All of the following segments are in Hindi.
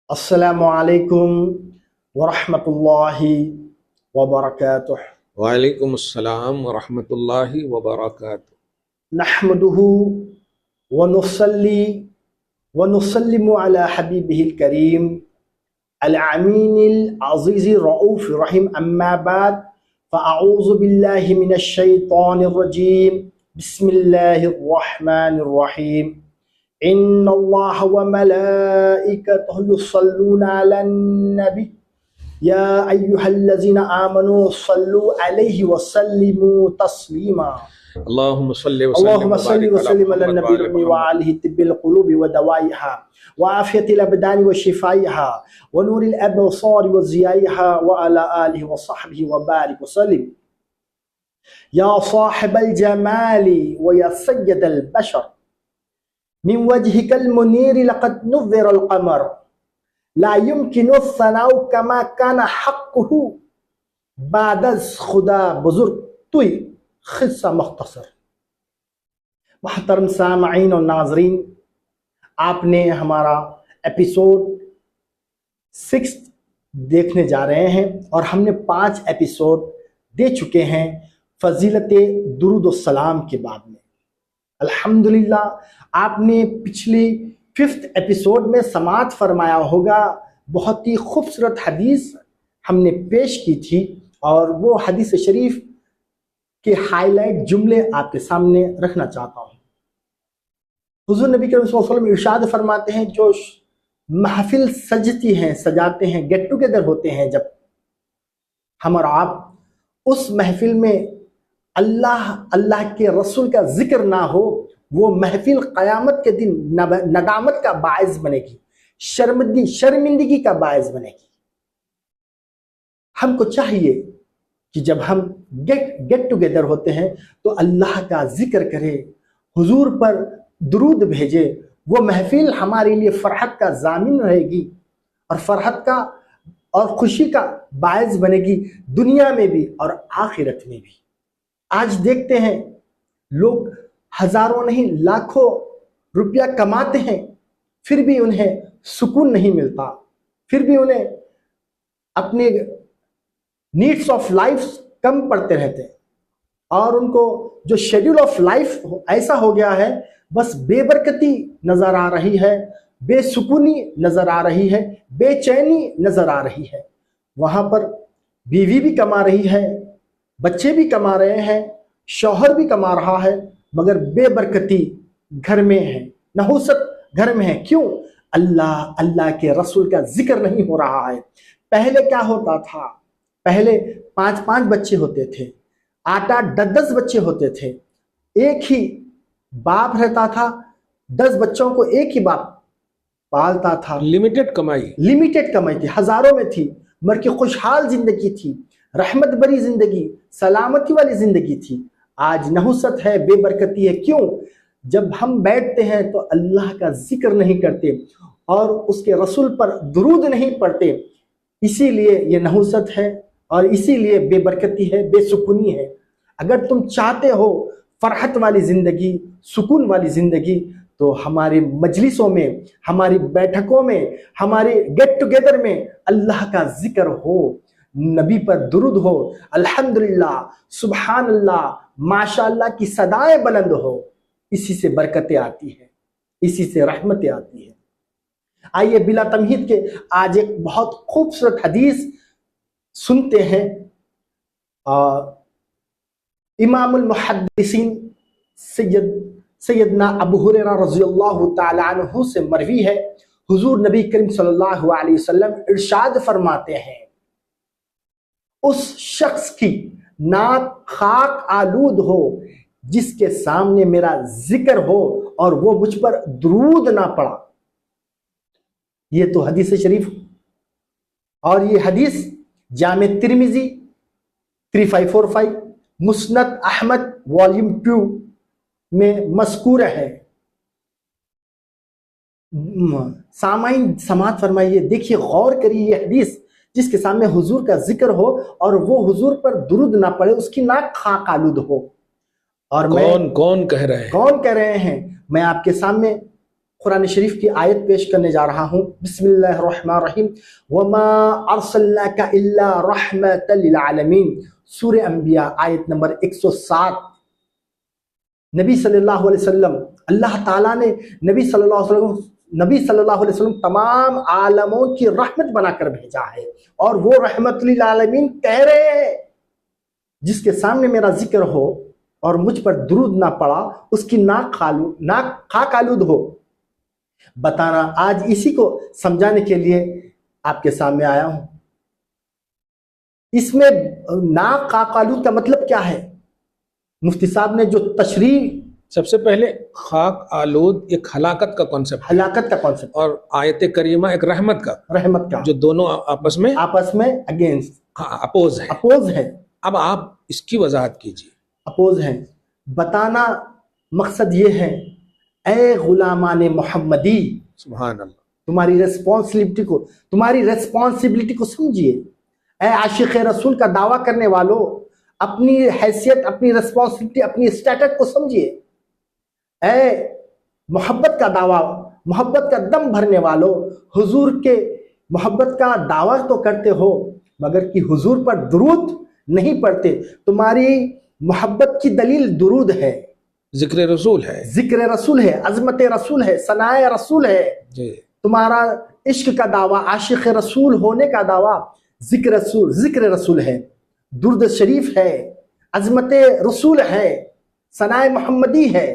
अस्सलामु अलैकुम वरहमतुल्लाहि वबरकातुह। वालेकुम अस्सलाम वरहमतुल्लाहि वबरकातुह। नहमदुहु व नुसल्ली व नुसल्लिमु अला हबीबिहिल करीम अल अमीनिल अज़ीज़िर रऊफ़िर रहीम, अम्मा बाद फ़अऊज़ु बिल्लाहि मिनश शैतानिर रजीम। बिस्मिल्लाहिर रहमानिर रहीम। इन्नल्लाह व मलाइकतहु युस्सल्लूना अलन नबी या अय्युहल्लज़ीना आमनू सल्लु अलैहि वसल्लिमू तस्लीमा। अल्लाहुम्मा सल्लि अल्लाहुम्मा सल्लि व सल्लिम अला मुहम्मद नबील उम्मी व आलिहि तिब्बिल क़ुलूबि व दवाइहा व आफ़ियतिल अबदानि व शिफ़ाइहा व नूरिल अबसारि व ज़ियाइहा व अला आलिहि व सहबिहि व बारिक व सल्लिम। या साहिबल जमाली व या सय्यदल बशर मिन वजहिकल मुनीर लक़द नुव्विरल क़मर ला युमकिनु सनाउ कमा काना हक़्क़ुहु बादज़ खुदा बुज़ुर्ग तुई क़िस्सा मुख़्तसर। मुहतरम सामईन और नाज़रीन, आपने हमारा एपिसोड 6 देखने जा रहे हैं और हमने 5 एपिसोड दे चुके हैं फ़ज़ीलत दुरूद और सलाम के बाद में। अल्हम्दुलिल्लाह, आपने पिछली 5th एपिसोड में समाअत फरमाया होगा। बहुत ही खूबसूरत हदीस हमने पेश की थी और वो हदीस शरीफ के हाईलाइट जुमले आपके सामने रखना चाहता हूँ। हुज़ूर नबी करीम सल्लल्लाहु अलैहि वसल्लम इरशाद फरमाते हैं, जो महफिल सजती हैं, सजाते हैं, गेट टुगेदर होते हैं, जब हम और आप उस महफिल में अल्लाह के रसूल का जिक्र ना हो, वो महफिल क़यामत के दिन नदामत का बायस बनेगी, शर्मिंदगी का बायस बनेगी। हमको चाहिए कि जब हम गेट टुगेदर होते हैं तो अल्लाह का जिक्र करें, हुजूर पर दुरूद भेजे। वो महफिल हमारे लिए फ़रहत का ज़ामिन रहेगी और फ़रहत का और खुशी का बायस बनेगी, दुनिया में भी और आखिरत में भी। आज देखते हैं लोग हज़ारों नहीं लाखों रुपया कमाते हैं, फिर भी उन्हें सुकून नहीं मिलता, फिर भी उन्हें अपने नीड्स ऑफ लाइफ कम पड़ते रहते हैं और उनको जो शेड्यूल ऑफ लाइफ ऐसा हो गया है, बस बेबरकती नज़र आ रही है, बेसुकूनी नज़र आ रही है, बेचैनी नज़र आ रही है। वहाँ पर बीवी भी कमा रही है, बच्चे भी कमा रहे हैं, शौहर भी कमा रहा है, मगर बेबरकती घर में है, नहुसत घर में है। क्यों? अल्लाह के रसूल का जिक्र नहीं हो रहा है। पहले क्या होता था? पहले 5-5 बच्चे होते थे, 8-8 10-10 बच्चे होते थे, एक ही बाप रहता था, 10 बच्चों को एक ही बाप पालता था। लिमिटेड कमाई थी, हजारों में थी, मगर की खुशहाल जिंदगी थी, रहमत भरी जिंदगी, सलामती वाली जिंदगी थी। आज नहुसत है, बेबरकती है। क्यों? जब हम बैठते हैं तो अल्लाह का जिक्र नहीं करते और उसके रसूल पर दुरूद नहीं पढ़ते, इसीलिए ये नहुसत है और इसीलिए बेबरकती है, बेसुकूनी है। अगर तुम चाहते हो फरहत वाली ज़िंदगी, सुकून वाली ज़िंदगी, तो हमारे मजलिसों में, हमारी बैठकों में, हमारे गेट टुगेदर में अल्लाह का जिक्र हो, नबी पर दुरूद हो, अल्हम्दुलिल्लाह, सुबहान अल्लाह, माशाअल्लाह की सदाएं बुलंद हो। इसी से बरकतें आती हैं, इसी से रहमतें आती हैं। आइए बिला तमहीद के आज एक बहुत खूबसूरत हदीस सुनते हैं। इमामुल मुहद्दिसीन सैयदना अबू हुरैरा रज़ियल्लाहु ताला अन्हु से मरवी है, हुजूर नबी करीम सल्लल्लाहु अलैहि वसल्लम इरशाद फरमाते हैं, उस शख्स की नाक खाक आलूद हो जिसके सामने मेरा जिक्र हो और वो मुझ पर दुरूद ना पड़ा। ये तो हदीस शरीफ, और ये हदीस जामे तिर्मिजी 3545, मुस्नद अहमद वॉल्यूम 2 में मज़कूर है। सामाइन समात फरमाइए, देखिए, गौर करिए, ये हदीस जिसके सामने हुजूर का जिक्र हो और वो हुजूर पर दुरूद ना पड़े, उसकी नाक खाक आलूद हो। और कौन कह रहे हैं? मैं आपके सामने कुरान शरीफ की आयत पेश करने जा रहा हूँ। बिस्मिल्लाहिर्रहमानिर्रहीम। वमा अर्सलनाका इल्ला रहमतल लिल आलमीन। सूरह अंबिया आयत नंबर 107। नबी सल्लल्लाहु अलैहि वसल्लम, अल्लाह ताला ने नबी सल्लल्लाहु अलैहि वसल्लम तमाम आलमों की रहमत बनाकर भेजा है। और वो रहमत लिल आलमीन कह रहे हैं, जिसके सामने मेरा जिक्र हो और मुझ पर दुरूद ना पड़ा, उसकी नाक खाक आलूद हो। बताना, आज इसी को समझाने के लिए आपके सामने आया हूं। इसमें नाक खाक आलूद का मतलब क्या है? मुफ्ती साहब ने जो तशरीह, सबसे पहले खाक आलूद एक हलाकत का कॉन्सेप्ट, हलाकत का कॉन्सेप्ट, और आयत करीमा एक रहमत का, जो दोनों आपस में अगेंस्ट, अपोज है। अब आप इसकी वजाहत कीजिए। अपोज है। बताना मकसद ये है, ए गुलामाने मोहम्मदी, सुभान अल्लाह, तुम्हारी रेस्पॉन्सिबिलिटी को समझिए। ए आशिक रसूल का दावा करने वालों, अपनी हैसियत, अपनी रेस्पॉन्सिबिलिटी, अपनी स्टेटस को समझिए। ए मोहब्बत का दावा, मोहब्बत का दम भरने वालों, हुजूर के मोहब्बत का दावा तो करते हो मगर कि हुजूर पर दुरूद नहीं पढ़ते। तुम्हारी मोहब्बत की दलील दुरूद है, जिक्र रसूल है, अजमत रसूल है, सनाए रसूल है। तुम्हारा इश्क का दावा, आशिक रसूल होने का दावा जिक्र रसूल है, दुर्द शरीफ है, अजमत रसूल है, सनाए मोहम्मदी है।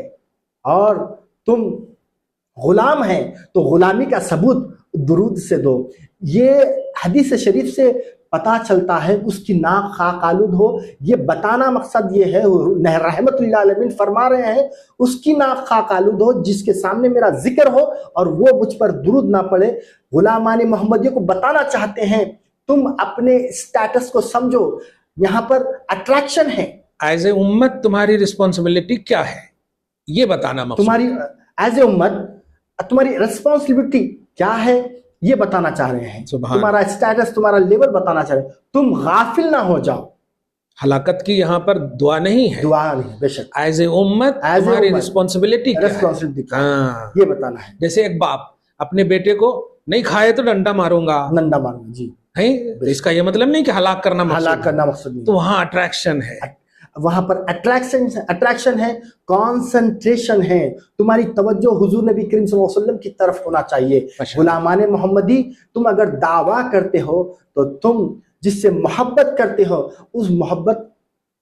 और तुम गुलाम है तो गुलामी का सबूत दुरूद से दो। ये हदीस शरीफ से पता चलता है उसकी नाक खाक आलूद हो। ये बताना मकसद ये है, रहमतुल लिल आलमीन फरमा रहे हैं उसकी नाक खाक आलूद हो, जिसके सामने मेरा जिक्र हो और वो मुझ पर दुरूद ना पड़े। गुलामाने मोहम्मदियों को बताना चाहते हैं, तुम अपने स्टेटस को समझो। यहाँ पर अट्रैक्शन है। एज ए उम्मत तुम्हारी रिस्पॉन्सिबिलिटी क्या है, ये बताना मकसद। तुम्हारी एज ए उम्मत तुम्हारी रिस्पॉन्सिबिलिटी क्या है, ये बताना चाह रहे हैं। तुम्हारा स्टेटस, तुम्हारा लेवल बताना चाह रहे हैं। तुम गाफिल ना हो जाओ। हलाकत की यहाँ पर दुआ नहीं है, बेशक। एज ए उम्मत तुम्हारी रिस्पॉन्सिबिलिटी क्या है, ये बताना है। जैसे एक बाप अपने बेटे को नहीं खाए तो डंडा मारूंगा जी है, तो इसका ये मतलब नहीं कि हलाक करना मकसद नहीं। तो वहाँ अट्रैक्शन है, वहां पर अट्रैक्शन है, कॉन्सेंट्रेशन है। तुम्हारी तवज्जो हुजूर नबी करीम सल्लल्लाहु अलैहि वसल्लम की तरफ होना चाहिए। गुलामाने मोहम्मदी, तुम अगर दावा करते हो तो तुम जिससे मोहब्बत करते हो उस मोहब्बत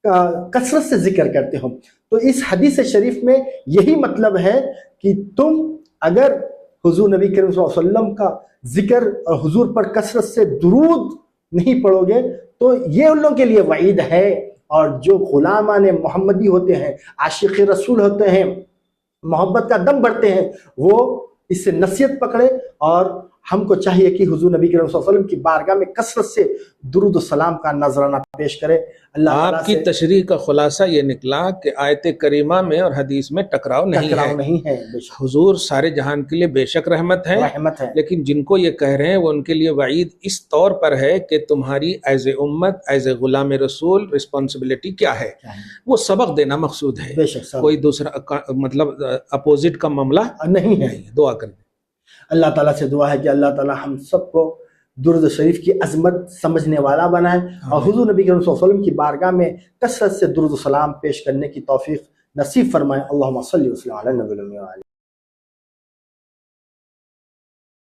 का कसरत से जिक्र करते हो। तो इस हदीस शरीफ में यही मतलब है कि तुम अगर हुजूर नबी करीम सल्लल्लाहु अलैहि वसल्लम का जिक्र और हुजूर पर कसरत से दुरूद नहीं पढ़ोगे तो ये उन लोगों के लिए वईद है। और जो गुलामाने मोहम्मदी होते हैं, आशिक रसूल होते हैं, मोहब्बत का दम बढ़ते हैं, वो इससे नसीहत पकड़े। और हमको चाहिए कि हुजूर नबी करीम सल्लल्लाहु अलैहि वसल्लम की बारगाह में कसरत से दुरूद और सलाम का नजराना पेश करे। अल्लाह आपकी तशरीह का खुलासा ये निकला कि आयत करीमा में और हदीस में टकराव नहीं है। हुजूर सारे जहान के लिए बेशक रहमत है, लेकिन जिनको ये कह रहे हैं वो उनके लिए वईद इस तौर पर है कि तुम्हारी एज ए उम्मत, as a Ghulam Rasool responsibility क्या है, वो सबक देना मकसूद है। कोई दूसरा मतलब अपोजिट का मामला नहीं है। दुआ करें, अल्लाह ताला से दुआ है कि अल्लाह ताला हम सबको दुरूद शरीफ की अजमत समझने वाला बनाए और हुजूर नबी करीम सल्लल्लाहु अलैहि वसल्लम की बारगाह में कसरत से दुरूद सलाम पेश करने की तौफीक नसीब फरमाए। अल्लाहुम्मा सल्ली व सल्लिम अला नबी।